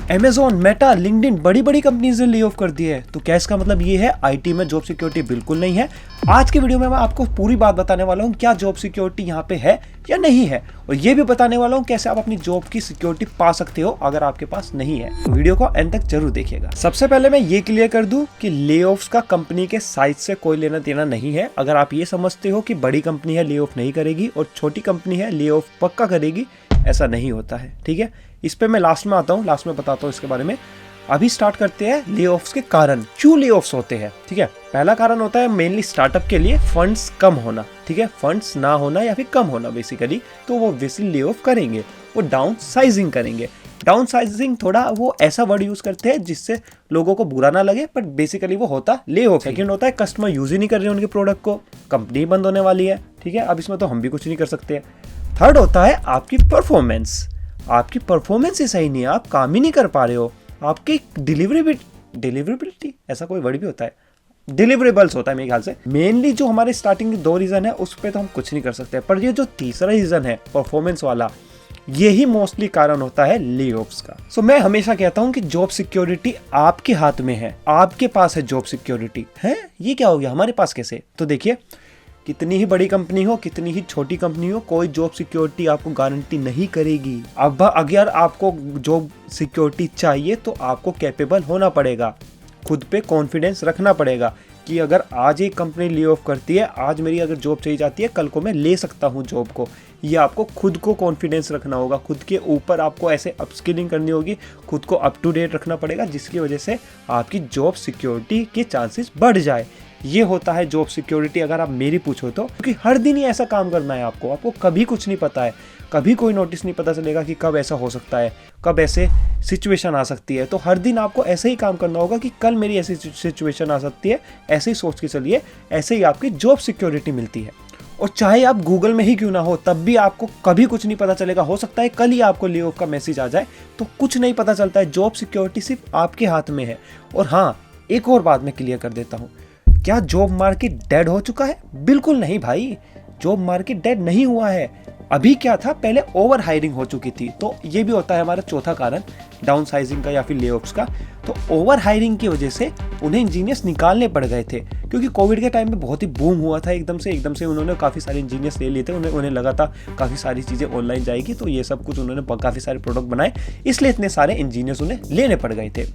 Amazon, Meta, LinkedIn, बड़ी बड़ी companies ने ले ऑफ कर दिया है। तो क्या इसका मतलब ये है आईटी में जॉब सिक्योरिटी बिल्कुल नहीं है? आज की वीडियो में मैं आपको पूरी बात बताने वाला हूँ क्या जॉब सिक्योरिटी यहाँ पे है या नहीं है, और ये भी बताने वाला हूँ कैसे आप अपनी जॉब की सिक्योरिटी पा सकते हो अगर आपके पास नहीं है। तो वीडियो को एंड तक जरूर देखिएगा। सबसे पहले मैं ये क्लियर कर दूं कि ले ऑफ्स का कंपनी के साइज से कोई लेना देना नहीं है। अगर आप ये समझते हो कि बड़ी कंपनी है ले ऑफ नहीं करेगी और छोटी कंपनी है ले ऑफ पक्का करेगी, ऐसा नहीं होता है। ठीक है, इस पे मैं लास्ट में आता हूँ, लास्ट में बताता हूँ इसके बारे में। अभी स्टार्ट करते हैं ले ऑफ्स के कारण, क्यों ले ऑफ्स होते हैं। ठीक है, पहला कारण होता है मेनली स्टार्टअप के लिए फंड्स कम होना। ठीक है, फंड्स ना होना या फिर कम होना बेसिकली, तो वो ऑब्वियसली ले ऑफ करेंगे, वो डाउन साइजिंग करेंगे। डाउन साइजिंग थोड़ा वो ऐसा वर्ड यूज करते हैं जिससे लोगों को बुरा ना लगे, बट बेसिकली वो होता ले ऑफ। सेकंड होता है कस्टमर यूज ही नहीं कर रहे उनके प्रोडक्ट को, कंपनी बंद होने वाली है। ठीक है, अब इसमें तो हम भी कुछ नहीं कर सकते। थर्ड होता है आपकी परफॉर्मेंस, आपकी परफॉर्मेंस ही सही नहीं है, आप काम ही नहीं कर पा रहे हो। आपकी डिलीवरेबिलिटी, ऐसा कोई वर्ड भी होता है, डिलीवरेबल्स होता है मेरे ख्याल से। मेनली जो हमारे स्टार्टिंग के दो रीजन है उस पर तो हम कुछ नहीं कर सकते, पर ये जो तीसरा रीजन है परफॉर्मेंस वाला, यही मोस्टली कारण होता है ले ऑफ्स का। सो मैं हमेशा कहता हूं कि जॉब सिक्योरिटी आपके हाथ में है, आपके पास है जॉब सिक्योरिटी है। ये क्या हो गया हमारे पास कैसे? तो देखिए, कितनी ही बड़ी कंपनी हो, कितनी ही छोटी कंपनी हो, कोई जॉब सिक्योरिटी आपको गारंटी नहीं करेगी। अब अगर आपको जॉब सिक्योरिटी चाहिए तो आपको कैपेबल होना पड़ेगा, खुद पे कॉन्फिडेंस रखना पड़ेगा कि अगर आज एक कंपनी ले ऑफ करती है, आज मेरी अगर जॉब चाहिए जाती है, कल को मैं ले सकता हूँ जॉब को। ये आपको खुद को कॉन्फिडेंस रखना होगा, खुद के ऊपर आपको ऐसे अपस्किलिंग करनी होगी, खुद को अप टू डेट रखना पड़ेगा, जिसकी वजह से आपकी जॉब सिक्योरिटी के चांसेस बढ़ जाए। ये होता है जॉब सिक्योरिटी अगर आप मेरी पूछो तो, क्योंकि हर दिन ही ऐसा काम करना है आपको कभी कुछ नहीं पता है, कभी कोई नोटिस नहीं पता चलेगा कि कब ऐसा हो सकता है, कब ऐसे सिचुएशन आ सकती है। तो हर दिन आपको ऐसे ही काम करना होगा कि कल मेरी ऐसी सिचुएशन आ सकती है, ऐसे ही सोच के चलिए, ऐसे ही आपकी जॉब सिक्योरिटी मिलती है। और चाहे आप गूगल में ही क्यों ना हो, तब भी आपको कभी कुछ नहीं पता चलेगा। हो सकता है कल ही आपको ले ऑफ का मैसेज आ जाए, तो कुछ नहीं पता चलता है। जॉब सिक्योरिटी सिर्फ आपके हाथ में है। और हाँ, एक और बात मैं क्लियर कर देता हूँ, क्या जॉब मार्केट डेड हो चुका है? बिल्कुल नहीं भाई, जॉब मार्केट डेड नहीं हुआ है। अभी क्या था, पहले ओवर हायरिंग हो चुकी थी। तो ये भी होता है हमारा चौथा कारण डाउन साइजिंग का या फिर ले ऑफ्स का। तो ओवर हायरिंग की वजह से उन्हें इंजीनियर्स निकालने पड़ गए थे, क्योंकि कोविड के टाइम में बहुत ही बूम हुआ था। एकदम से उन्होंने काफ़ी सारे इंजीनियर्स ले लिए थे। उन्हें लगा था काफ़ी सारी चीज़ें ऑनलाइन जाएगी, तो ये सब कुछ उन्होंने काफ़ी सारे प्रोडक्ट बनाए, इसलिए इतने सारे इंजीनियर्स उन्हें लेने पड़ गए थे।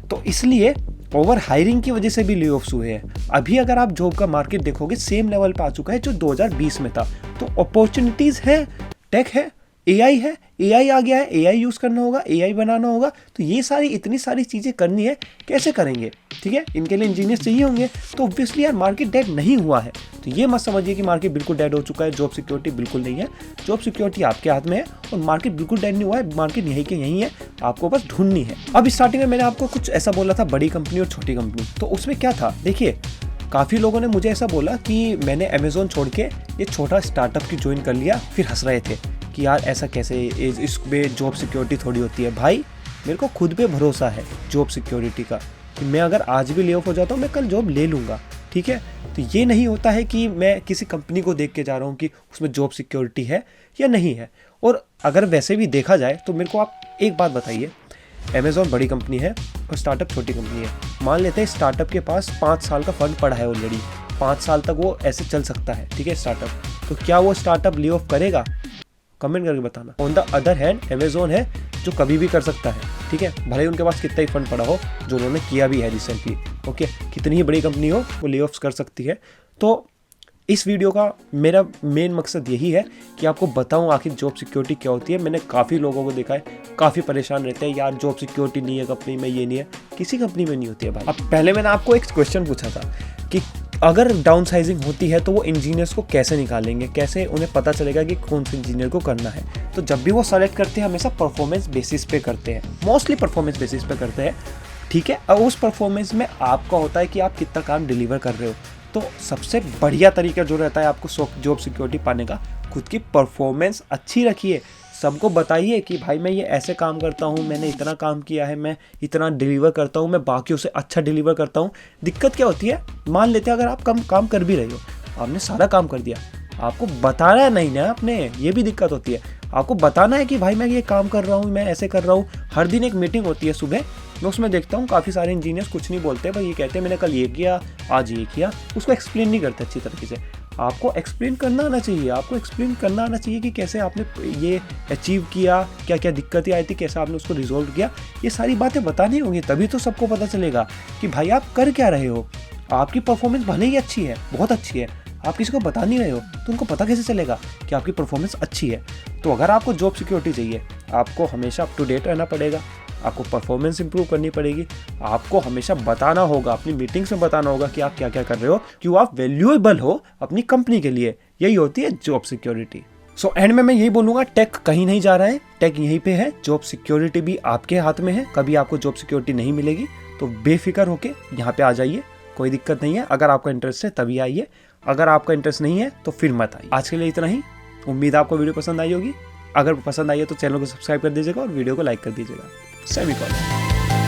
तो इसलिए ओवर हायरिंग की वजह से भी ले ऑफ्स हुए हैं। अभी अगर आप जॉब का मार्केट देखोगे, सेम लेवल पे आ चुका है जो 2020 में था। तो अपॉर्चुनिटीज है, टेक है, एआई है, एआई आ गया है, एआई यूज करना होगा, एआई बनाना होगा। तो ये सारी इतनी सारी चीजें करनी है, कैसे करेंगे? ठीक है, इनके लिए इंजीनियर्स चाहिए होंगे। तो ऑब्वियसली यार मार्केट डेड नहीं हुआ है। तो ये मत समझिए कि मार्केट बिल्कुल डेड हो चुका है। जॉब सिक्योरिटी बिल्कुल नहीं है, जॉब सिक्योरिटी आपके हाथ में है और मार्केट बिल्कुल डेड नहीं हुआ है। मार्केट यहीं के यहीं है, आपको बस ढूंढनी है। अब स्टार्टिंग में मैंने आपको कुछ ऐसा बोला था, बड़ी कंपनी और छोटी कंपनी। तो उसमें क्या था, देखिए, काफ़ी लोगों ने मुझे ऐसा बोला कि मैंने अमेजोन छोड़ के ये छोटा स्टार्टअप की ज्वाइन कर लिया, फिर हंस रहे थे कि यार ऐसा कैसे, इसमें जॉब सिक्योरिटी थोड़ी होती है। भाई मेरे को खुद पे भरोसा है जॉब सिक्योरिटी का, कि मैं अगर आज भी ले ऑफ हो जाता हूँ, मैं कल जॉब ले लूँगा। ठीक है, तो ये नहीं होता है कि मैं किसी कंपनी को देख के जा रहा हूँ कि उसमें जॉब सिक्योरिटी है या नहीं है। और अगर वैसे भी देखा जाए तो मेरे को आप एक बात बताइए, अमेजोन बड़ी कंपनी है और स्टार्टअप छोटी कंपनी है। मान लेते हैं स्टार्टअप के पास 5 साल का फंड पड़ा है ऑलरेडी, 5 साल तक वो ऐसे चल सकता है। ठीक है, स्टार्टअप, तो क्या वो स्टार्टअप ले ऑफ करेगा? कमेंट करके बताना। On the other hand Amazon है जो कभी भी कर सकता है। ठीक है, भले ही उनके पास कितना ही फंड पड़ा हो, जो उन्होंने किया भी है रिसेंटली। ओके, कितनी ही बड़ी कंपनी हो, वो ले ऑफ्स कर सकती है। तो इस वीडियो का मेरा मेन मकसद यही है कि आपको बताऊं आखिर जॉब सिक्योरिटी क्या होती है। मैंने काफ़ी लोगों को देखा है, काफ़ी परेशान रहते हैं, यार जॉब सिक्योरिटी नहीं है कंपनी में, ये नहीं है। किसी कंपनी में नहीं होती है भाई। अब पहले मैंने आपको एक क्वेश्चन पूछा था कि अगर डाउन साइजिंग होती है तो वो इंजीनियर्स को कैसे निकालेंगे, कैसे उन्हें पता चलेगा कि कौन से इंजीनियर को करना है। तो जब भी वो सेलेक्ट करते हैं, हमेशा परफॉर्मेंस बेसिस पे करते हैं, मोस्टली परफॉर्मेंस बेसिस पे करते हैं। ठीक है, और उस परफॉर्मेंस में आपका होता है कि आप कितना काम डिलीवर कर रहे हो। तो सबसे बढ़िया तरीका जो रहता है आपको जॉब सिक्योरिटी पाने का, खुद की परफॉर्मेंस अच्छी रखिए, सबको बताइए कि भाई मैं ये ऐसे काम करता हूँ, मैंने इतना काम किया है, मैं इतना डिलीवर करता हूँ, मैं बाकियों से अच्छा डिलीवर करता हूँ। दिक्कत क्या होती है, मान लेते हैं अगर आप कम काम कर भी रहे हो, आपने सारा काम कर दिया, आपको बताना नहीं ना आपने, ये भी दिक्कत होती है। आपको बताना है कि भाई मैं ये काम कर रहा हूँ, मैं ऐसे कर रहा हूँ। हर दिन एक मीटिंग होती है सुबह, मैं उसमें देखता हूँ काफ़ी सारे इंजीनियर्स कुछ नहीं बोलते, भाई ये कहते हैं मैंने कल ये किया, आज ये किया, उसको एक्सप्लेन नहीं करते अच्छी तरीके से। आपको एक्सप्लेन करना आना चाहिए, आपको एक्सप्लेन करना आना चाहिए कि कैसे आपने ये अचीव किया, क्या क्या दिक्कतें आई थी, कैसे आपने उसको रिजॉल्व किया। ये सारी बातें बतानी होंगी, तभी तो सबको पता चलेगा कि भाई आप कर क्या रहे हो। आपकी परफॉर्मेंस भले ही अच्छी है, बहुत अच्छी है, आप किसी को बता नहीं रहे हो तो उनको पता कैसे चलेगा कि आपकी परफॉर्मेंस अच्छी है। तो अगर आपको जॉब सिक्योरिटी चाहिए, आपको हमेशा अप टू डेट रहना पड़ेगा, आपको परफॉर्मेंस इंप्रूव करनी पड़ेगी, आपको हमेशा बताना होगा, अपनी मीटिंग्स में बताना होगा कि आप क्या क्या कर रहे हो, क्यों आप वैल्यूएबल हो अपनी कंपनी के लिए। यही होती है जॉब सिक्योरिटी। सो एंड में मैं यही बोलूँगा, टेक कहीं नहीं जा रहा है, टेक यहीं पे है, जॉब सिक्योरिटी भी आपके हाथ में है। कभी आपको जॉब सिक्योरिटी नहीं मिलेगी तो बेफिक्र होके यहाँ पे आ जाइए, कोई दिक्कत नहीं है। अगर आपका इंटरेस्ट है तभी आइए, अगर आपका इंटरेस्ट नहीं है तो फिर मत आइए। आज के लिए इतना ही। उम्मीद आपको वीडियो पसंद आई होगी। अगर पसंद आई है तो चैनल को सब्सक्राइब कर दीजिएगा और वीडियो को लाइक कर दीजिएगा। सेमीकॉलन।